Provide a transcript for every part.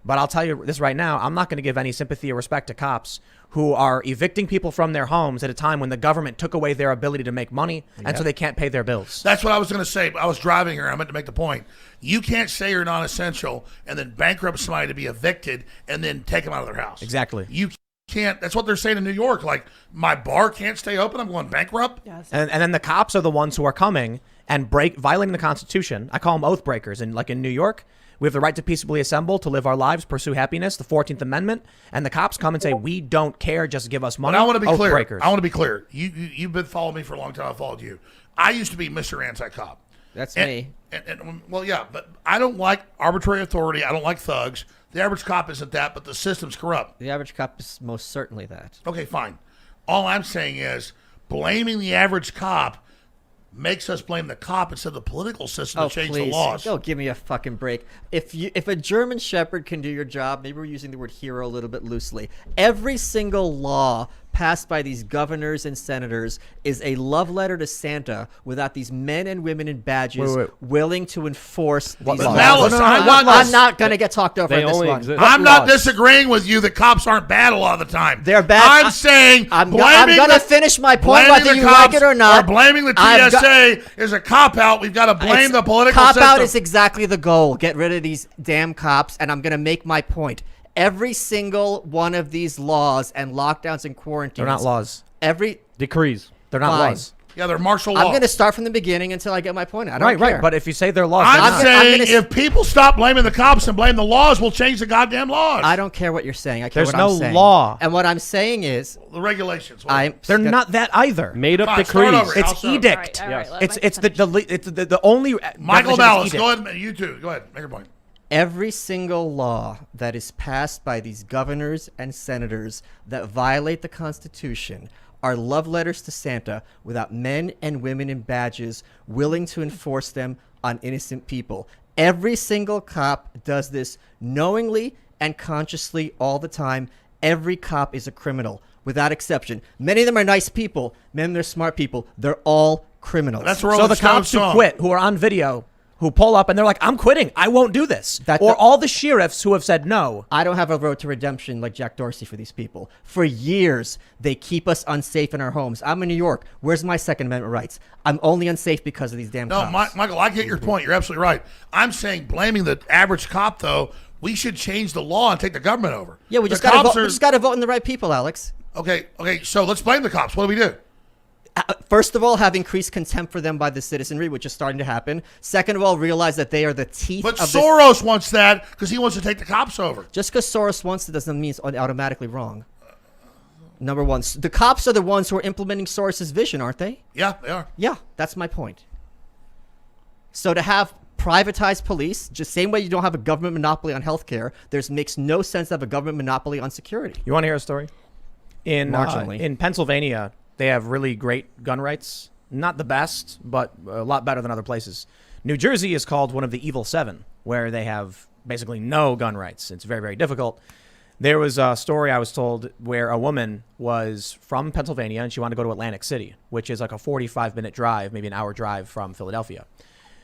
But I'll tell you this right now, I'm not going to give any sympathy or respect to cops who are evicting people from their homes at a time when the government took away their ability to make money, and so they can't pay their bills. That's what I was going to say. I was driving here. I meant to make the point. You can't say you're non-essential and then bankrupt somebody to be evicted and then take them out of their house. Exactly. You can't. That's what they're saying in New York. Like, my bar can't stay open. I'm going bankrupt. Yes. And then the cops are the ones who are coming and violating the Constitution. I call them oath breakers. And like in New York, we have the right to peaceably assemble, to live our lives, pursue happiness, the 14th Amendment. And the cops come and say, we don't care, just give us money. But I want to be oath clear. breakers. I want to be clear. You've been following me for a long time. I followed you. I used to be Mr. Anti-Cop. That's me. Well, yeah, but I don't like arbitrary authority. I don't like thugs. The average cop isn't that, but the system's corrupt. The average cop is most certainly that. Okay, fine. All I'm saying is blaming the average cop makes us blame the cop instead of the political system to change the laws. Don't give me a fucking break. If a German Shepherd can do your job, maybe we're using the word hero a little bit loosely. Every single law passed by these governors and senators is a love letter to Santa without these men and women in badges willing to enforce these laws. Malice, I'm not going to get talked over on this one. Exist. I'm not disagreeing with you that cops aren't bad a lot of the time. They're bad. I'm saying I'm going to finish my point whether you like it or not. Or blaming the TSA is a cop-out. We've got to blame the political system. Cop-out is exactly the goal. Get rid of these damn cops, and I'm going to make my point. Every single one of these laws and lockdowns and quarantines. They're not laws. Decrees. They're not laws. Yeah, they're martial law. I'm going to start from the beginning until I get my point. I don't care. Right. But if you say they're laws, I'm saying if people stop blaming the cops and blame the laws, we'll change the goddamn laws. I don't care what you're saying. I care There's what I'm no saying. law. And what I'm saying is the regulations. They're not that either. Made up Fine, start decrees. over. It's edict. All right, Yes. It's the only. Michael definition Malice, is go edict. ahead. You too. Go ahead. Make your point. every single law that is passed by these governors and senators that violate the Constitution are love letters to Santa without men and women in badges willing to enforce them on innocent people. Every single cop does this knowingly and consciously all the time. Every cop is a criminal, without exception. Many of them are nice people. Many of them are smart people. They're all criminals. That's So the cops who quit, who are on video, who pull up and they're like, I'm quitting. I won't do this. All the sheriffs who have said no. I don't have a road to redemption like Jack Dorsey for these people. For years, they keep us unsafe in our homes. I'm in New York. Where's my Second Amendment rights? I'm only unsafe because of these damn cops. No, Michael, I get your point. You're absolutely right. I'm saying blaming the average cop, though, we should change the law and take the government over. Yeah, we just got to vote in the right people, Alex. Okay, so let's blame the cops. What do we do? First of all, have increased contempt for them by the citizenry, which is starting to happen. Second of all, realize that they are the teeth But of Soros wants that because he wants to take the cops over. Just because Soros wants it doesn't mean it's automatically wrong. Number one, the cops are the ones who are implementing Soros's vision, aren't they? Yeah, they are. Yeah, that's my point. So to have privatized police, just same way you don't have a government monopoly on healthcare, makes no sense to have a government monopoly on security. You want to hear a story? Marginally. In Pennsylvania, they have really great gun rights. Not the best, but a lot better than other places. New Jersey is called one of the evil seven, where they have basically no gun rights. It's very, very difficult. There was a story I was told where a woman was from Pennsylvania and she wanted to go to Atlantic City, which is like a 45-minute drive, maybe an hour drive from Philadelphia.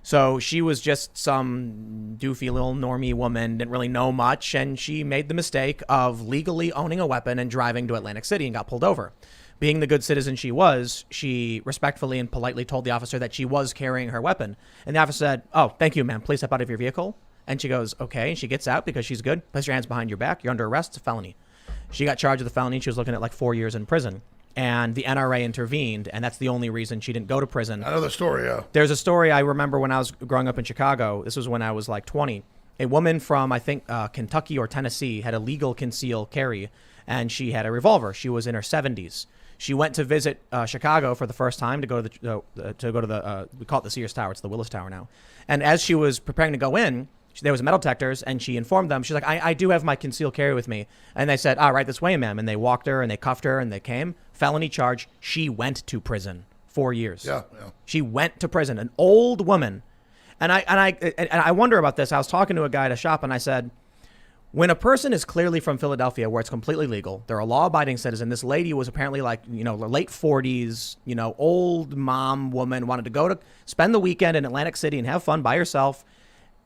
So she was just some doofy little normie woman, didn't really know much, and she made the mistake of legally owning a weapon and driving to Atlantic City and got pulled over. Being the good citizen she was, she respectfully and politely told the officer that she was carrying her weapon. And the officer said, "Oh, thank you, ma'am. Please step out of your vehicle." And she goes, "Okay." And she gets out because she's good. Place your hands behind your back. You're under arrest. It's a felony. She got charged with a felony. She was looking at like 4 years in prison. And the NRA intervened, and that's the only reason she didn't go to prison. I know the story, yeah. There's a story I remember when I was growing up in Chicago. This was when I was like 20. A woman from, I think, Kentucky or Tennessee had a legal concealed carry, and she had a revolver. She was in her 70s. She went to visit Chicago for the first time to go to the we call it the Sears Tower. It's the Willis Tower now. And as she was preparing to go in, there was metal detectors, and she informed them. She's like, I do have my concealed carry with me. And they said, "All right, this way, ma'am." And they walked her, and they cuffed her, and they came. Felony charge. She went to prison 4 years. Yeah. She went to prison. An old woman. And I wonder about this. I was talking to a guy at a shop, and I said, when a person is clearly from Philadelphia, where it's completely legal, they're a law-abiding citizen. This lady was apparently like, late 40s, old mom woman, wanted to go to spend the weekend in Atlantic City and have fun by herself.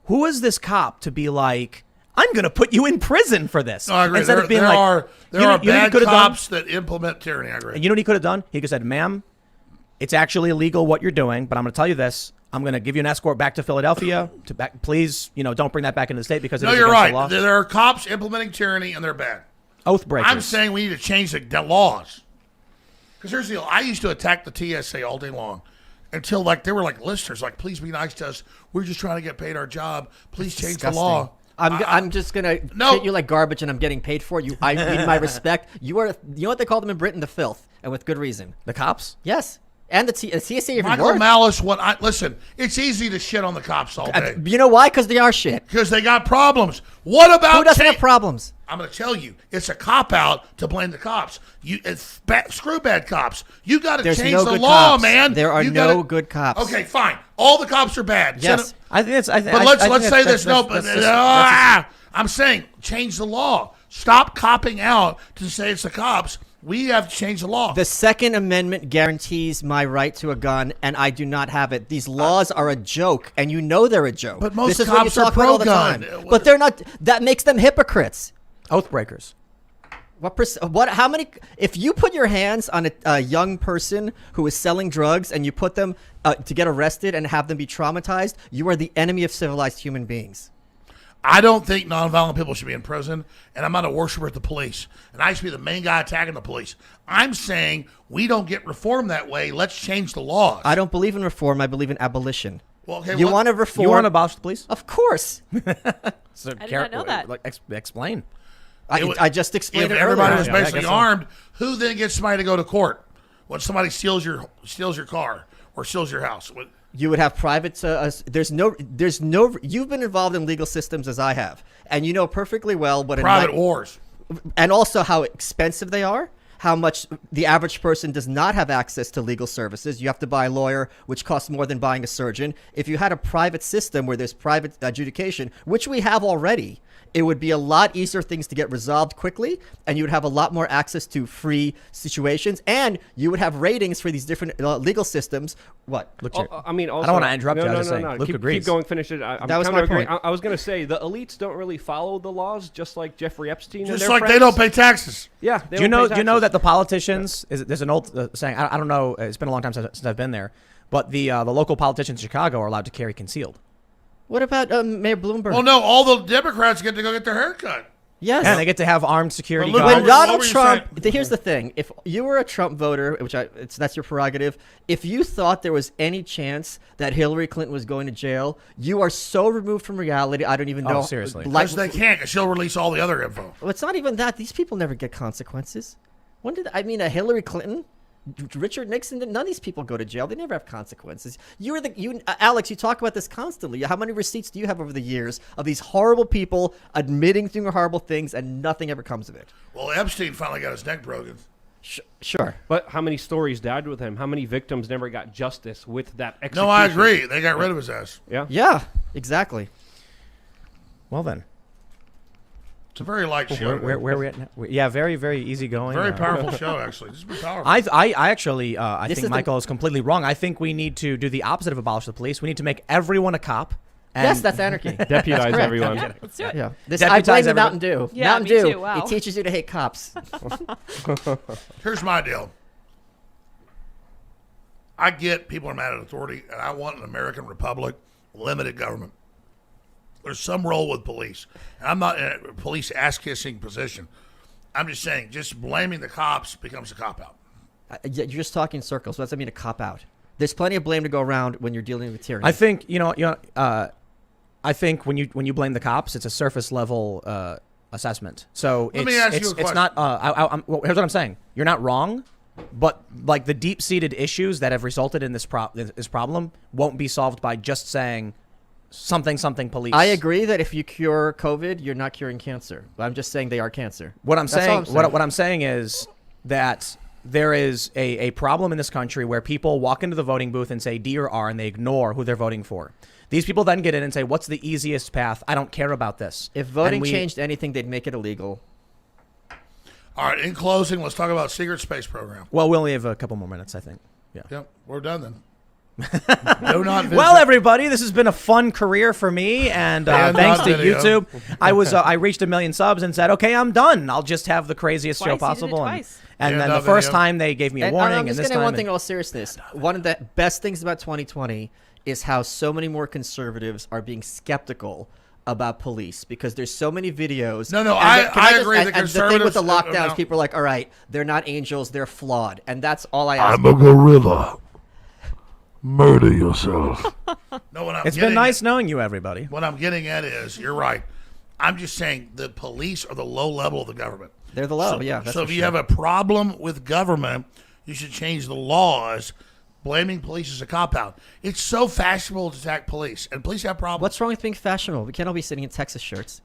Who is this cop to be like, I'm going to put you in prison for this. No, I agree. Instead There, of being there like, are you know bad what he could have done? cops that implement tyranny. I agree. You know what he could have done? He could have said, ma'am, it's actually illegal what you're doing, but I'm going to tell you this. I'm going to give you an escort back to Philadelphia. Please, don't bring that back into the state because it No, is you're against right. the law. There are cops implementing tyranny, and they're bad. Oath breakers. I'm saying we need to change the laws. Because here's the deal. I used to attack the TSA all day long until they were like listeners, like, please be nice to us. We're just trying to get paid our job. Please change the law. I'm just gonna treat you like garbage, and I'm getting paid for it. I need my respect. You know what they call them in Britain? The filth, and with good reason. The cops? Yes, and the TSA even Michael worse. Malice, listen, it's easy to shit on the cops all day. You know why? Because they are shit. Because they got problems. What about Who doesn't have problems? I'm going to tell you, it's a cop-out to blame the cops. Screw bad cops. You got to change no the good law, cops. man. There are You no gotta- good cops. Okay, fine. All the cops are bad. Yes. I think it's. But let's say this. I'm saying change the law. Stop copping out to say it's the cops. We have to change the law. The Second Amendment guarantees my right to a gun, and I do not have it. These laws are a joke, and you know they're a joke. But most this is what you cops are talk about all the pro-gun. time. But they're not. That makes them hypocrites. Oath breakers. How many? If you put your hands on a young person who is selling drugs and you put them to get arrested and have them be traumatized, you are the enemy of civilized human beings. I don't think nonviolent people should be in prison, and I'm not a worshiper of the police. And I used to be the main guy attacking the police. I'm saying we don't get reform that way. Let's change the laws. I don't believe in reform. I believe in abolition. Well, okay, You want to reform? You want to abolish the police? Of course. So I did not know that. Explain. I just explained If it everybody earlier. was Yeah, I basically guess so. armed, who then gets somebody to go to court when somebody steals your car or steals your house? You would have private. There's no. You've been involved in legal systems as I have, and you know perfectly well what Private wars. and also how expensive they are. How much the average person does not have access to legal services. You have to buy a lawyer, which costs more than buying a surgeon. If you had a private system where there's private adjudication, which we have already, it would be a lot easier things to get resolved quickly, and you would have a lot more access to free situations, and you would have ratings for these different legal systems. What? Look, I mean, also, I don't want to interrupt no, you. I no, was no, just saying. no. Luke Keep agrees. going. Finish it. I'm That was kinda my agree. point. I was going to say the elites don't really follow the laws, just like Jeffrey Epstein. and Just their like friends. they don't pay taxes. Yeah. They Do you don't know? pay Do you know taxes. that the politicians? There's an old saying. I don't know. It's been a long time since I've been there, but the local politicians in Chicago are allowed to carry concealed. What about Mayor Bloomberg? Well, no, all the Democrats get to go get their hair cut. Yes. And they get to have armed security But look, guards. When What were Donald you Trump, saying? here's the thing: if you were a Trump voter, that's your prerogative. If you thought there was any chance that Hillary Clinton was going to jail, you are so removed from reality. I don't even know. seriously. Because they can't, because she'll release all the other info. Well, it's not even that. These people never get consequences. A Hillary Clinton, Richard Nixon, none of these people go to jail. They never have consequences. Alex, you talk about this constantly. How many receipts do you have over the years of these horrible people admitting to doing horrible things and nothing ever comes of it? Well, Epstein finally got his neck broken. Sure. But how many stories died with him? How many victims never got justice with that execution? No, I agree. They got rid of his ass. Yeah. Yeah, exactly. Well then, It's a very light show. where are we at now? Yeah, very very easygoing. Very powerful show, actually. This has been powerful. I actually I This think is the- Michael is completely wrong. I think we need to do the opposite of abolish the police. We need to make everyone a cop. And Yes, that's anarchy. Deputize everyone. Yeah, let's do it. Yeah. Deputize I blame the everybody. Mountain Dew. Yeah, Mountain me Dew. too, wow. It teaches you to hate cops. Here's my deal. I get people are mad at authority, and I want an American republic, limited government. There's some role with police. And I'm not in a police ass-kissing position. I'm just saying, just blaming the cops becomes a cop-out. You're just talking circles. What does that mean to cop out? There's plenty of blame to go around when you're dealing with tyranny. I think I think when you blame the cops, it's a surface level assessment. So Let me ask you a it's question. not. Well, here's what I'm saying. You're not wrong, but like the deep seated issues that have resulted in this problem won't be solved by just saying something police. I agree that if you cure COVID, you're not curing cancer. But I'm just saying they are cancer. What I'm That's all saying, I'm saying. what I'm saying is that there is a problem in this country where people walk into the voting booth and say D or R, and they ignore who they're voting for. These people then get in and say, "What's the easiest path? I don't care about this." If voting And we- changed anything, they'd make it illegal. All right, in closing, let's talk about secret space program. Well, we only have a couple more minutes, I think. Yeah. Yep, we're done then. Do not visit. Well, everybody, this has been a fun career for me, and And thanks on to video. YouTube, I reached 1 million subs and said, okay, I'm done. I'll just have the craziest show Twice, you did it possible. And, twice. and And then on the first video. time they gave me a And warning, I'm and just this gonna time one thing in all seriousness. One of the best things about 2020 is how so many more conservatives are being skeptical about police because there's so many videos. No, And I just- agree. And, The and the thing with the conservatives- lockdowns, no. people are like, all right, they're not angels, they're flawed, and that's all I ask. I'm a gorilla. Murder yourself. No, what I'm it's getting been nice knowing you, everybody. What I'm getting at is, you're right. I'm just saying the police are the low level of the government. They're the low, So, yeah. That's so for if you sure. have a problem with government, you should change the laws. Blaming police is a cop out. It's so fashionable to attack police, and police have problems. What's wrong with being fashionable? We can't all be sitting in Texas shirts.